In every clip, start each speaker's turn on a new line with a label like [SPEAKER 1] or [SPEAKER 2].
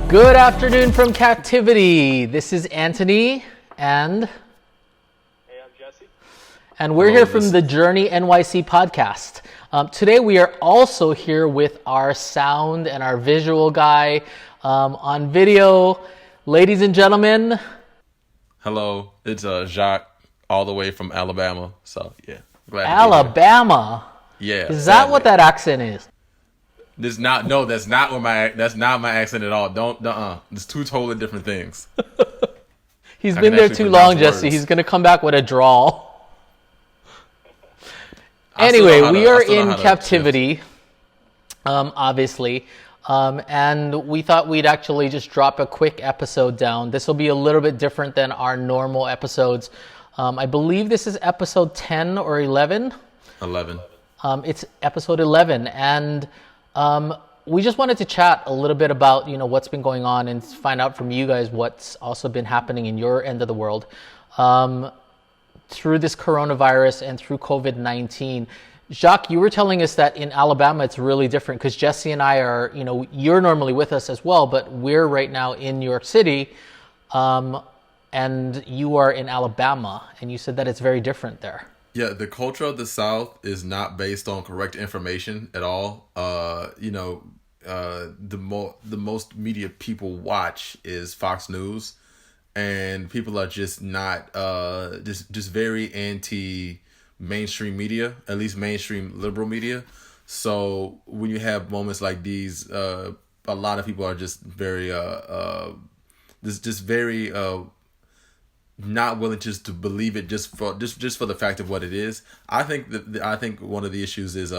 [SPEAKER 1] Good afternoon from captivity. This is Anthony and
[SPEAKER 2] I'm Jesse.
[SPEAKER 1] And we're here from the Journey NYC podcast. Today we are also here with our sound and our visual guy on video. Ladies and gentlemen.
[SPEAKER 3] Hello, it's Jacques, all the way from Alabama. So yeah, glad
[SPEAKER 1] Alabama.
[SPEAKER 3] Yeah.
[SPEAKER 1] Is that what that accent is?
[SPEAKER 3] That's not my accent at all. Don't. It's two totally different things.
[SPEAKER 1] He's been there too long, Jesse. Words. He's gonna come back with a drawl. Anyway, we are in captivity, obviously, and we thought we'd actually just drop a quick episode down. This will be a little bit different than our normal episodes. I believe this is episode 10 or 11.
[SPEAKER 3] 11.
[SPEAKER 1] It's episode 11, and we just wanted to chat a little bit about, what's been going on and find out from you guys what's also been happening in your end of the world through this coronavirus and through COVID-19. Jacques, you were telling us that in Alabama it's really different because Jesse and I are, you're normally with us as well, but we're right now in New York City, and you are in Alabama, and you said that it's very different there.
[SPEAKER 3] Yeah, the culture of the South is not based on correct information at all. The most media people watch is Fox News, and people are just not just very anti mainstream media, at least mainstream liberal media. So when you have moments like these, a lot of people are just very very not willing just to believe it just for the fact of what it is. I think one of the issues is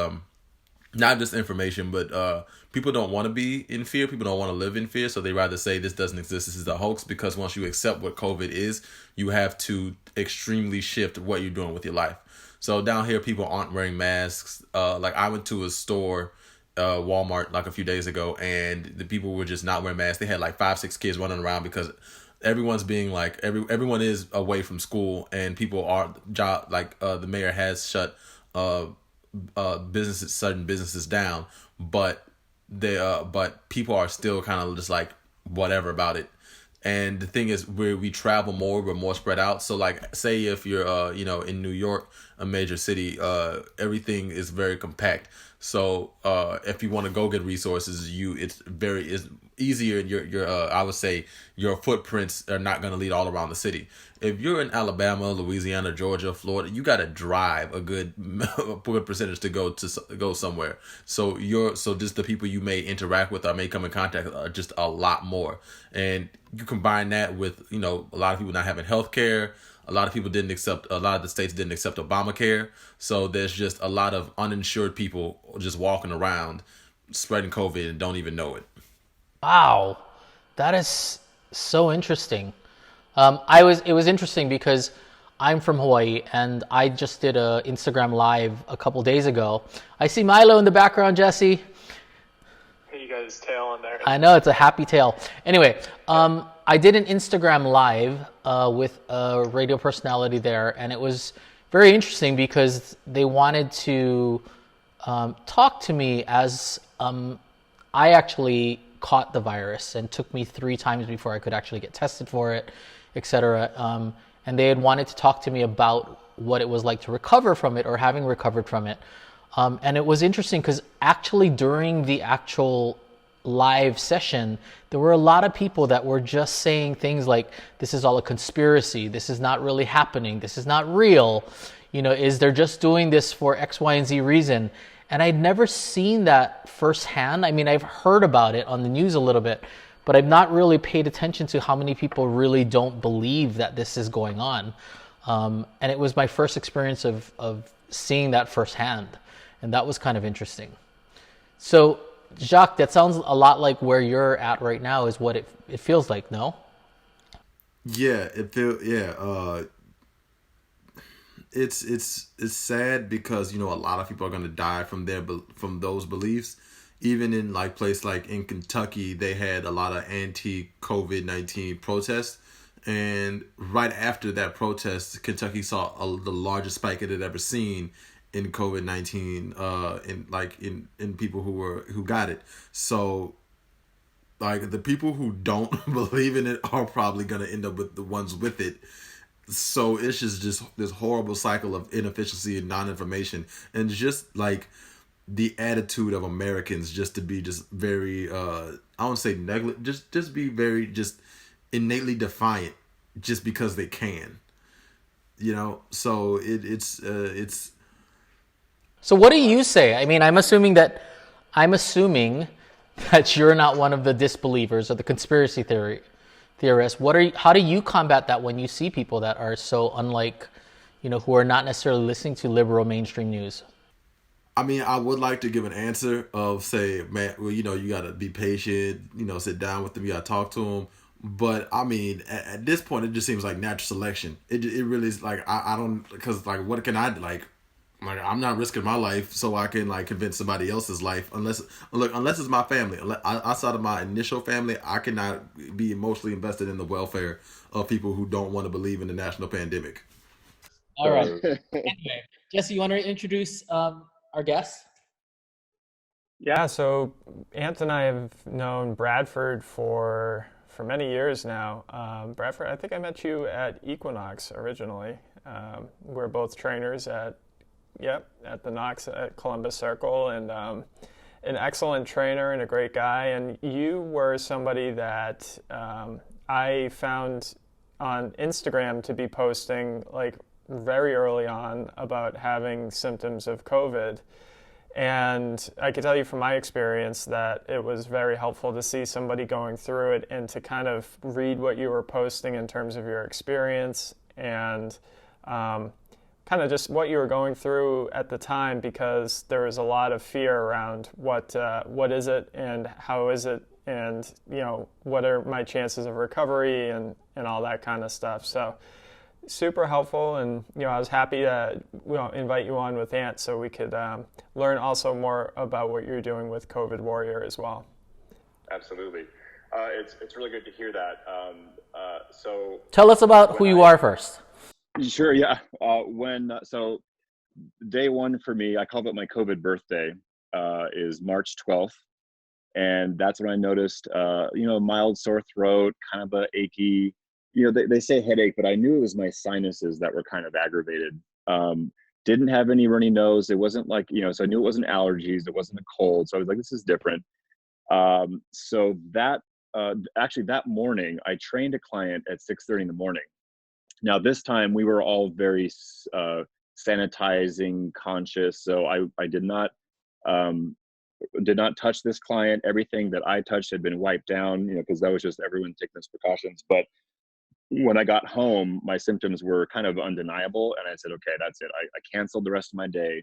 [SPEAKER 3] not just information, but people don't want to be in fear. People don't want to live in fear, so they rather say this doesn't exist. This is a hoax, because once you accept what COVID is, you have to extremely shift what you're doing with your life. So down here, people aren't wearing masks. Like I went to a store, Walmart, like a few days ago, and the people were just not wearing masks. They had like 5-6 kids running around because everyone's being like everyone is away from school, and people are the mayor has shut businesses down, but people are still kind of just like whatever about it. And the thing is, where we travel more, we're more spread out. So like, say if you're in New York, a major city, everything is very compact. So if you want to go get resources, it's easier. I would say your footprints are not going to lead all around the city. If you're in Alabama, Louisiana, Georgia, Florida, you got to drive a good percentage to go somewhere. So just the people you may interact with or may come in contact with are just a lot more. And you combine that with a lot of people not having health care. A lot of the states didn't accept Obamacare. So there's just a lot of uninsured people just walking around spreading COVID and don't even know it.
[SPEAKER 1] Wow, that is so interesting. It was interesting because I'm from Hawaii, and I just did a Instagram live a couple days ago. I see Milo in the background, Jesse.
[SPEAKER 2] Hey, you got his tail on there.
[SPEAKER 1] I know, it's a happy tail. Anyway, I did an Instagram live with a radio personality there, and it was very interesting because they wanted to talk to me as I actually caught the virus, and took me 3 times before I could actually get tested for it, etc. And they had wanted to talk to me about what it was like to recover from it or having recovered from it. And it was interesting because actually during the actual live session, there were a lot of people that were just saying things like, this is all a conspiracy, this is not really happening, this is not real, is they're just doing this for X, Y, and Z reason. And I'd never seen that firsthand. I mean, I've heard about it on the news a little bit, but I've not really paid attention to how many people really don't believe that this is going on. And it was my first experience of seeing that firsthand. And that was kind of interesting. So, Jacques, that sounds a lot like where you're at right now is what it feels like, no?
[SPEAKER 3] Yeah, it's sad because a lot of people are going to die from those beliefs. Even in like place like in Kentucky, they had a lot of anti-COVID-19 protests, and right after that protest, Kentucky saw the largest spike it had ever seen in COVID-19 in people who got it. So like the people who don't believe in it are probably gonna end up with the ones with it. So it's just this horrible cycle of inefficiency and non-information, and just like the attitude of Americans just to be just very I won't say negligent, just be very just innately defiant just because they can. So it's
[SPEAKER 1] So what do you say? I mean, I'm assuming that you're not one of the disbelievers or the conspiracy theorists. How do you combat that when you see people that are so unlike, who are not necessarily listening to liberal mainstream news?
[SPEAKER 3] I mean, I would like to give an answer of say, man, well, you got to be patient, sit down with them, you got to talk to them. But I mean, at this point, it just seems like natural selection. It really is like, I don't, because like, what can I like, I'm not risking my life so I can like convince somebody else's life unless it's my family. Outside of my initial family, I cannot be emotionally invested in the welfare of people who don't want to believe in the national pandemic.
[SPEAKER 1] All right. Anyway, Jesse, you want to introduce our guest?
[SPEAKER 2] Yeah, so Ant and I have known Bradford for many years now. Bradford, I think I met you at Equinox originally. We're both trainers at the Knox at Columbus Circle, and an excellent trainer and a great guy. And you were somebody that I found on Instagram to be posting like very early on about having symptoms of COVID. And I can tell you from my experience that it was very helpful to see somebody going through it and to kind of read what you were posting in terms of your experience and kind of just what you were going through at the time, because there was a lot of fear around what is it and how is it, and what are my chances of recovery and all that kind of stuff. So super helpful, and I was happy to invite you on with Ant so we could learn also more about what you're doing with COVID Warrior as well.
[SPEAKER 4] Absolutely. It's really good to hear that. So
[SPEAKER 1] Tell us about who you are first.
[SPEAKER 4] Sure, yeah. So day one for me, I call it my COVID birthday, is March 12th. And that's when I noticed, mild sore throat, kind of a achy, they say headache, but I knew it was my sinuses that were kind of aggravated. Didn't have any runny nose. It wasn't like, so I knew it wasn't allergies. It wasn't a cold. So I was like, this is different. So that, actually that morning, I trained a client at 6:30 in the morning. Now this time we were all very sanitizing conscious. So I did not touch this client. Everything that I touched had been wiped down, because that was just everyone taking those precautions. But when I got home, my symptoms were kind of undeniable. And I said, okay, that's it. I canceled the rest of my day,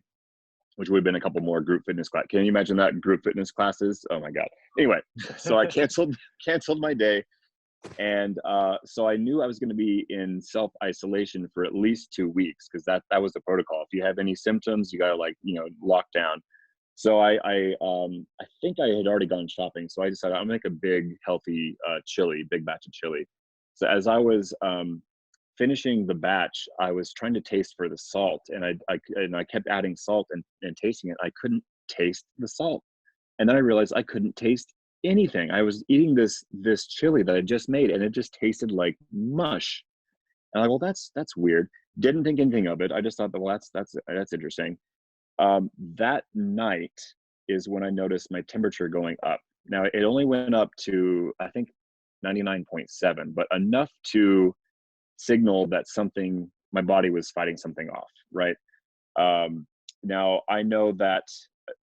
[SPEAKER 4] which would have been a couple more group fitness class. Can you imagine that, group fitness classes? Oh my God. Anyway, so I canceled my day. And so I knew I was going to be in self-isolation for at least 2 weeks, because that was the protocol. If you have any symptoms, you got to lock down. So I think I had already gone shopping. So I decided I'll make a big, healthy big batch of chili. So as I was finishing the batch, I was trying to taste for the salt, and I kept adding salt and tasting it. I couldn't taste the salt. And then I realized I couldn't taste anything. I was eating this chili that I just made, and it just tasted like mush. And I'm like, well, that's weird. Didn't think anything of it. I just thought, well, that's interesting. That night is when I noticed my temperature going up. Now it only went up to, I think, 99.7, but enough to signal that my body was fighting something off, right? Now I know that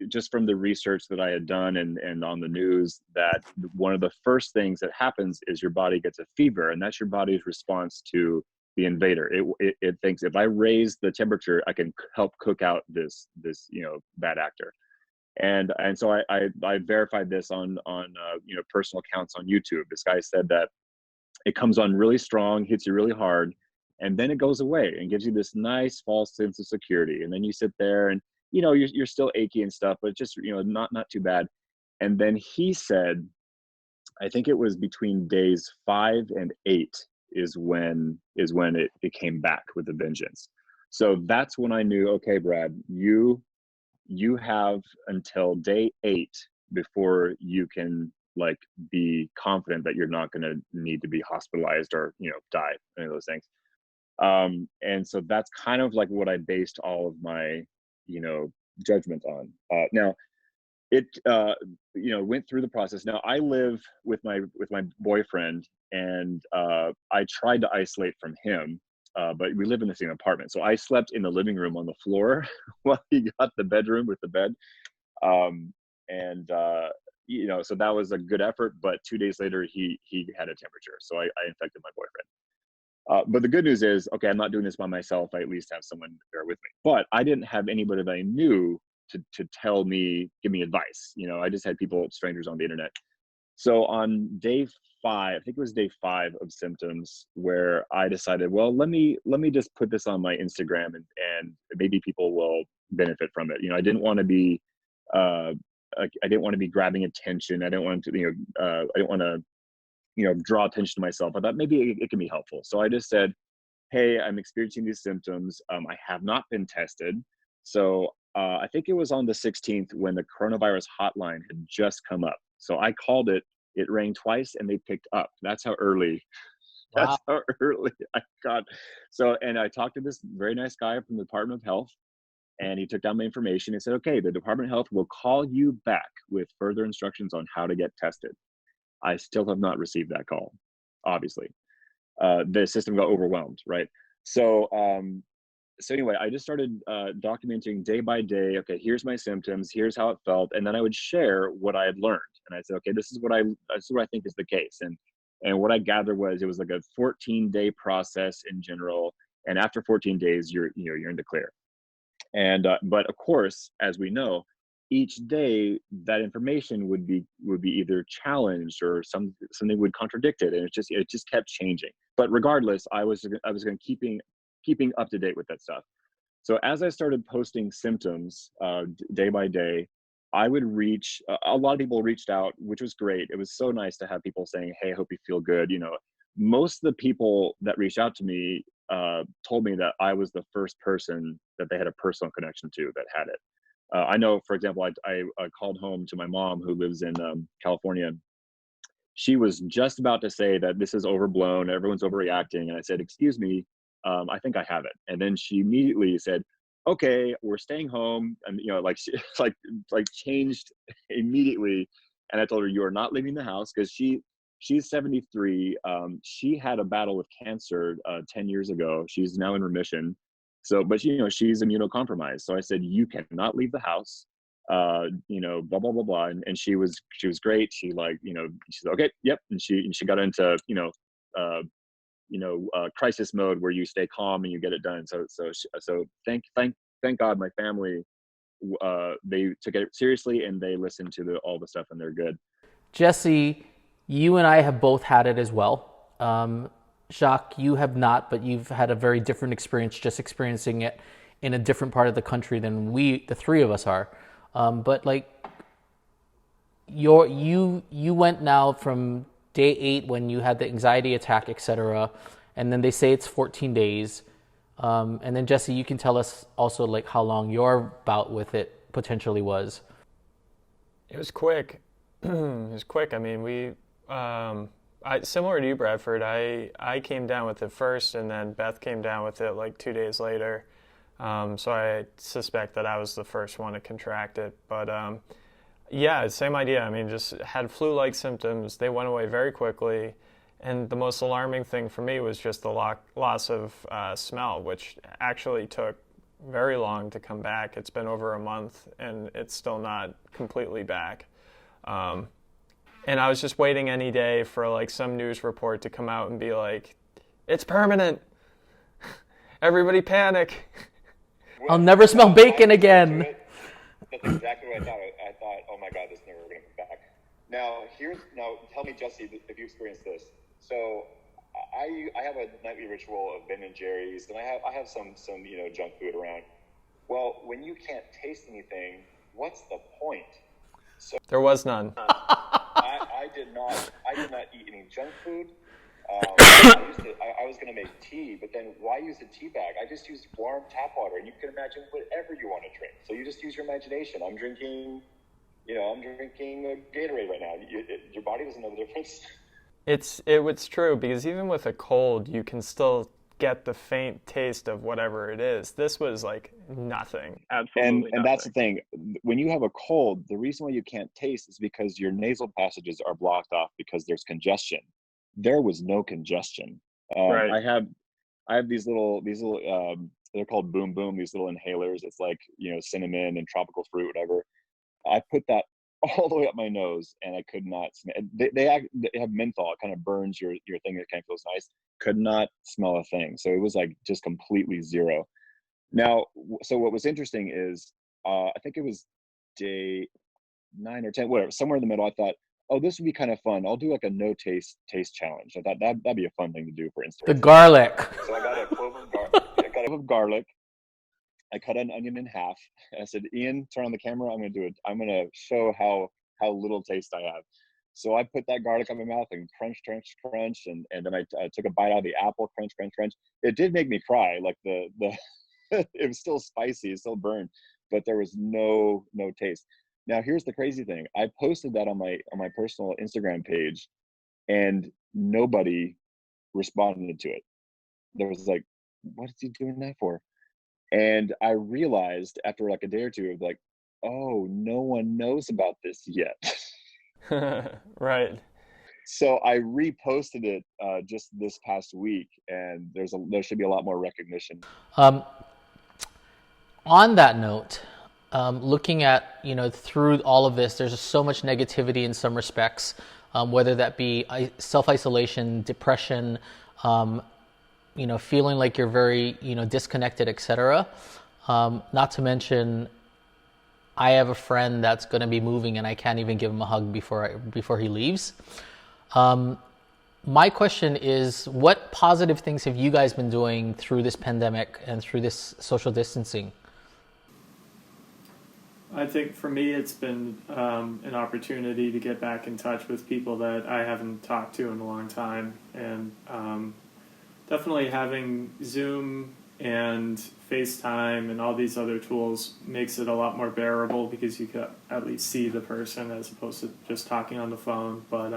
[SPEAKER 4] just from the research that I had done and on the news, that one of the first things that happens is your body gets a fever, and that's your body's response to the invader. It thinks if I raise the temperature, I can help cook out this bad actor. And so I verified this on personal accounts on YouTube. This guy said that it comes on really strong, hits you really hard, and then it goes away and gives you this nice false sense of security. And then you sit there and you're still achy and stuff, but just not too bad. And then he said, I think it was between days 5 and 8 is when it came back with a vengeance. So that's when I knew, okay, Brad, you have until day 8 before you can like be confident that you're not going to need to be hospitalized or, die, any of those things. And so that's kind of like what I based all of my, judgment on. Now it, went through the process. Now I live with my boyfriend, and I tried to isolate from him, but we live in the same apartment. So I slept in the living room on the floor while he got the bedroom with the bed. And so that was a good effort, but 2 days later he had a temperature. So I infected my boyfriend. But the good news is, okay, I'm not doing this by myself. I at least have someone there with me. But I didn't have anybody that I knew to tell me, give me advice. I just had strangers on the internet. So on day 5, I think it was day 5 of symptoms, where I decided, well, let me just put this on my Instagram, and maybe people will benefit from it. I didn't want to be, I didn't want to be grabbing attention. I didn't want to, I didn't want to, draw attention to myself. I thought maybe it can be helpful. So I just said, hey, I'm experiencing these symptoms. I have not been tested. So I think it was on the 16th when the coronavirus hotline had just come up. So I called it. It rang twice, and they picked up. That's how early.
[SPEAKER 1] Wow.
[SPEAKER 4] That's how early I got. So, and I talked to this very nice guy from the Department of Health, and he took down my information and said, okay, the Department of Health will call you back with further instructions on how to get tested. I still have not received that call, obviously. The system got overwhelmed, right? So, anyway, I just started documenting day by day. Okay, here's my symptoms. Here's how it felt, and then I would share what I had learned. And I said, okay, this is what I think is the case. And what I gathered was it was like a 14-day process in general. And after 14 days, you're in the clear. And but of course, as we know, each day that information would be either challenged or something would contradict it, and it just kept changing. But regardless, I was going to keeping up to date with that stuff. So as I started posting symptoms day by day, I would reach a lot of people reached out, which was great. It was so nice to have people saying, hey, I hope you feel good. Most of the people that reached out to me told me that I was the first person that they had a personal connection to that had it. I know, for example, I called home to my mom, who lives in California. She was just about to say that this is overblown, everyone's overreacting. And I said, excuse me, I think I have it. And then she immediately said, okay, we're staying home. And, she like changed immediately. And I told her, you are not leaving the house, because she's 73. She had a battle with cancer 10 years ago. She's now in remission. So, but she's immunocompromised. So I said, you cannot leave the house, blah, blah, blah, blah. And she was great. She she said, okay, yep. And she got into, crisis mode, where you stay calm and you get it done. So thank God my family, they took it seriously, and they listened to all the stuff, and they're good.
[SPEAKER 1] Jesse, you and I have both had it as well. Jacques, you have not, but you've had a very different experience, just experiencing it in a different part of the country than the three of us are. But like, you went now from day 8 when you had the anxiety attack, etc., and then they say it's 14 days. And then Jesse, you can tell us also like how long your bout with it potentially was.
[SPEAKER 2] It was quick. It was quick. I mean, similar to you, Bradford, I came down with it first, and then Beth came down with it like 2 days later. So I suspect that I was the first one to contract it. But yeah, same idea. I mean, just had flu-like symptoms. They went away very quickly. And the most alarming thing for me was just the loss of smell, which actually took very long to come back. It's been over a month, and it's still not completely back. And I was just waiting any day for like some news report to come out and be like, it's permanent. Everybody panic.
[SPEAKER 1] I'll never smell bacon again.
[SPEAKER 5] That's exactly what I thought. I thought, oh my God, this is never going to come back. Now tell me, Jesse, if you experienced this. So I have a nightly ritual of Ben and Jerry's, and I have some junk food around. Well, when you can't taste anything, what's the point? So
[SPEAKER 2] There was none.
[SPEAKER 5] I did not eat any junk food. I was going to make tea, but then why use a tea bag? I just used warm tap water, and you can imagine whatever you want to drink. So you just use your imagination. I'm drinking a Gatorade right now. Your the difference?
[SPEAKER 2] It's true, because even with a cold, you can still get the faint taste of whatever it is. This was like nothing, absolutely
[SPEAKER 4] And
[SPEAKER 2] nothing.
[SPEAKER 4] that's the thing. When you have a cold, the reason why you can't taste is because your nasal passages are blocked off because there's congestion. There was no congestion.
[SPEAKER 2] Right.
[SPEAKER 4] I have these little they're called boom boom, these little inhalers. It's like, cinnamon and tropical fruit, whatever. I put that all the way up my nose, and I could not smell. They have menthol. It kind of burns your thing. It kind of feels nice. Could not smell a thing. So it was like just completely zero. Now, so what was interesting is, I think it was day 9 or 10, whatever, somewhere in the middle. I thought, oh, this would be kind of fun. I'll do like a no taste challenge. I thought that'd be a fun thing to do for Instagram.
[SPEAKER 1] The garlic.
[SPEAKER 5] So I got a clove of
[SPEAKER 4] Garlic. I cut an onion in half. I said, Ian, turn on the camera. I'm going to do it. I'm going to show how little taste I have. So I put that garlic in my mouth and crunch, and then I took a bite out of the apple, crunch. It did make me cry. Like the it was still spicy, it still burned, but there was no taste. Now here's the crazy thing. I posted that on my personal Instagram page, and nobody responded to it. There was like, what is he doing that for? And I realized after like a day or two of like, oh, no one knows about this yet.
[SPEAKER 2] Right.
[SPEAKER 4] So I reposted it just this past week, and there should be a lot more recognition.
[SPEAKER 1] On that note, looking at, through all of this, there's just so much negativity in some respects, whether that be self-isolation, depression, feeling like you're very, disconnected, etc. Not to mention, I have a friend that's going to be moving, and I can't even give him a hug before he leaves. My question is, what positive things have you guys been doing through this pandemic and through this social distancing?
[SPEAKER 2] I think for me, it's been an opportunity to get back in touch with people that I haven't talked to in a long time. And definitely having Zoom and FaceTime and all these other tools makes it a lot more bearable, because you can at least see the person as opposed to just talking on the phone. But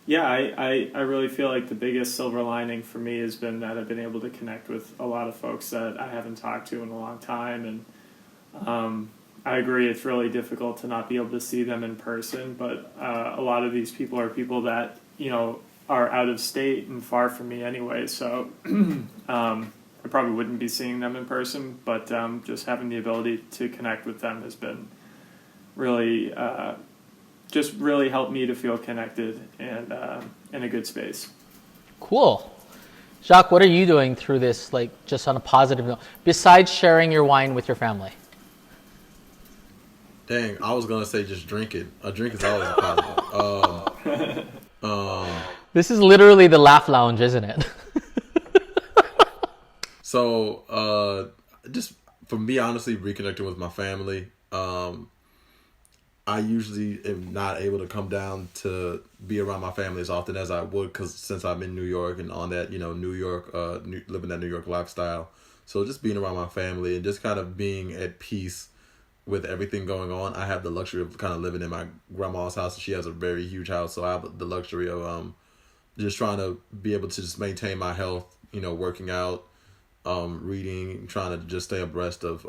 [SPEAKER 2] yeah, I really feel like the biggest silver lining for me has been that I've been able to connect with a lot of folks that I haven't talked to in a long time. And I agree, it's really difficult to not be able to see them in person, but a lot of these people are people that, are out of state and far from me anyway, so I probably wouldn't be seeing them in person, but just having the ability to connect with them has been really, just really helped me to feel connected and in a good space.
[SPEAKER 1] Cool. Jacques, what are you doing through this, like, just on a positive note, besides sharing your wine with your family?
[SPEAKER 3] Dang, I was gonna say just drink it. A drink is always a positive.
[SPEAKER 1] This is literally the laugh lounge, isn't it?
[SPEAKER 3] So, just for me, honestly, reconnecting with my family. I usually am not able to come down to be around my family as often as I would, because since I'm in New York and on that, New York, living that New York lifestyle. So just being around my family and just kind of being at peace with everything going on. I have the luxury of kind of living in my grandma's house. She has a very huge house, so I have the luxury of just trying to be able to just maintain my health, working out, reading, trying to just stay abreast of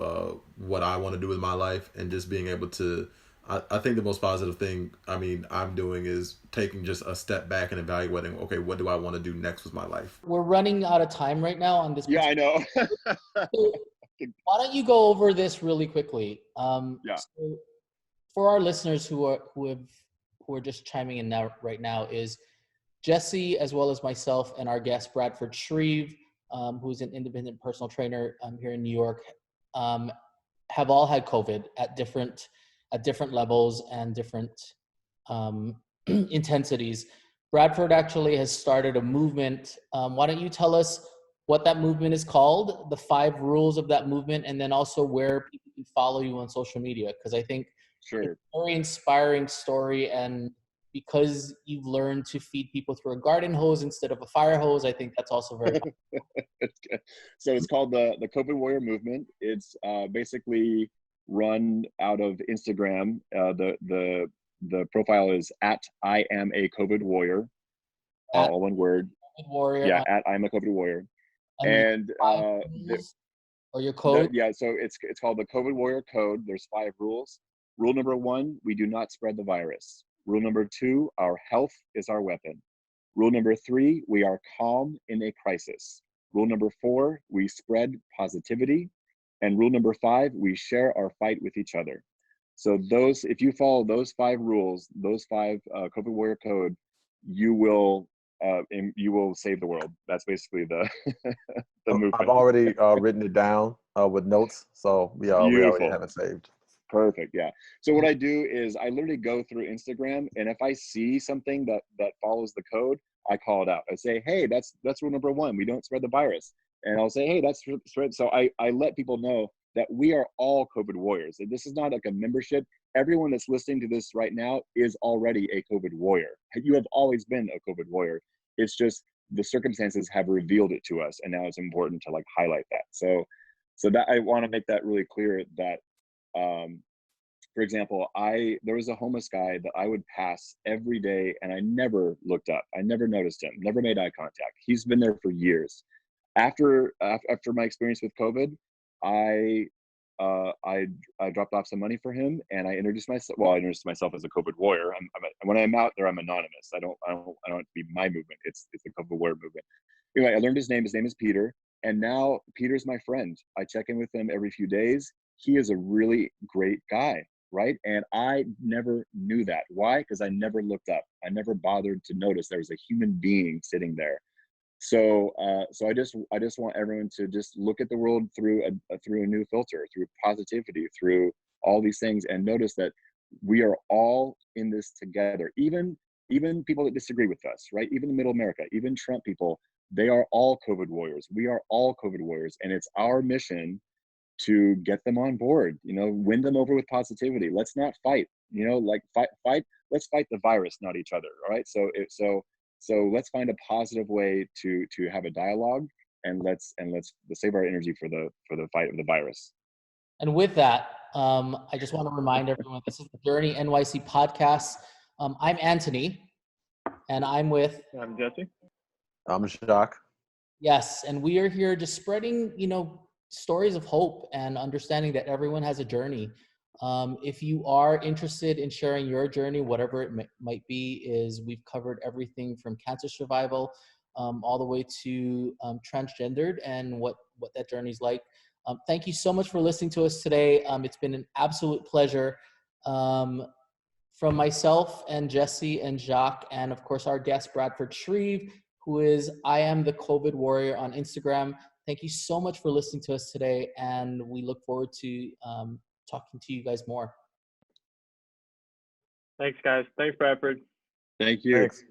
[SPEAKER 3] what I want to do with my life, and just being able to, I think the most positive thing I'm doing is taking just a step back and evaluating, okay, what do I want to do next with my life?
[SPEAKER 1] We're running out of time right now on this.
[SPEAKER 4] Yeah, I know.
[SPEAKER 1] So why don't you go over this really quickly?
[SPEAKER 4] Yeah.
[SPEAKER 1] So for our listeners who are just chiming in now right now, is Jesse, as well as myself and our guest Bradford Shreve, who's an independent personal trainer here in New York, have all had COVID at different levels and different intensities. Bradford actually has started a movement. Why don't you tell us what that movement is called, the 5 rules of that movement, and then also where people can follow you on social media? Because I think
[SPEAKER 4] Sure.
[SPEAKER 1] it's a very inspiring story, and because you've learned to feed people through a garden hose instead of a fire hose, I think that's also very
[SPEAKER 4] So it's called the COVID Warrior Movement. It's basically run out of Instagram. The the profile is at I am a COVID warrior,
[SPEAKER 1] At
[SPEAKER 4] all one word.
[SPEAKER 1] COVID Warrior
[SPEAKER 4] Yeah,
[SPEAKER 1] on,
[SPEAKER 4] at I am a COVID warrior.
[SPEAKER 1] and the
[SPEAKER 4] And
[SPEAKER 1] 5 rules or your code.
[SPEAKER 4] yeah, so it's called the COVID warrior code. There's 5 rules. Rule number 1, we do not spread the virus. Rule number 2, our health is our weapon. Rule number 3, we are calm in a crisis. Rule number 4, we spread positivity. And rule number 5, we share our fight with each other. So those, if you follow those 5 rules, those 5 COVID warrior code, you will save the world. That's basically the the movement.
[SPEAKER 6] I've already written it down with notes, so we already have it saved.
[SPEAKER 4] Perfect. Yeah. So what I do is I literally go through Instagram, and if I see something that follows the code, I call it out. I say, hey, that's rule number 1. We don't spread the virus. And I'll say, hey, that's spread. So I let people know that we are all COVID warriors. And this is not like a membership. Everyone that's listening to this right now is already a COVID warrior. You have always been a COVID warrior. It's just the circumstances have revealed it to us, and now it's important to like highlight that. So that I want to make that really clear that, for example, there was a homeless guy that I would pass every day, and I never looked up. I never noticed him, never made eye contact. He's been there for years. After my experience with COVID, I dropped off some money for him, and I introduced myself. Well, I introduced myself as a COVID warrior. When I'm out there, I'm anonymous. I don't have to be my movement. It's the COVID warrior movement. Anyway, I learned his name. His name is Peter, and now Peter's my friend. I check in with him every few days. He is a really great guy, right? And I never knew that. Why? Because I never looked up. I never bothered to notice there was a human being sitting there. So I just want everyone to just look at the world through a new filter, through positivity, through all these things, and notice that we are all in this together. Even people that disagree with us, right? Even the middle America, even Trump people, they are all COVID warriors. We are all COVID warriors, and it's our mission to get them on board. Win them over with positivity. Let's not fight. Like fight. Let's fight the virus, not each other. All right. So let's find a positive way to have a dialogue, and let's save our energy for the fight of the virus.
[SPEAKER 1] And with that, I just want to remind everyone, this is the Journey NYC podcast. I'm Anthony, and I'm
[SPEAKER 2] Jesse.
[SPEAKER 6] I'm Jacques.
[SPEAKER 1] Yes, and we are here just spreading, stories of hope and understanding that everyone has a journey. If you are interested in sharing your journey, whatever it might be, we've covered everything from cancer survival all the way to transgendered and what that journey is like. Thank you so much for listening to us today. It's been an absolute pleasure. From myself and Jesse and Jacques, and of course our guest Bradford Shreve, who is I Am the COVID Warrior on Instagram. Thank you so much for listening to us today, and we look forward to talking to you guys more.
[SPEAKER 2] Thanks, guys. Thanks, Bradford.
[SPEAKER 4] Thank you.
[SPEAKER 6] Thanks.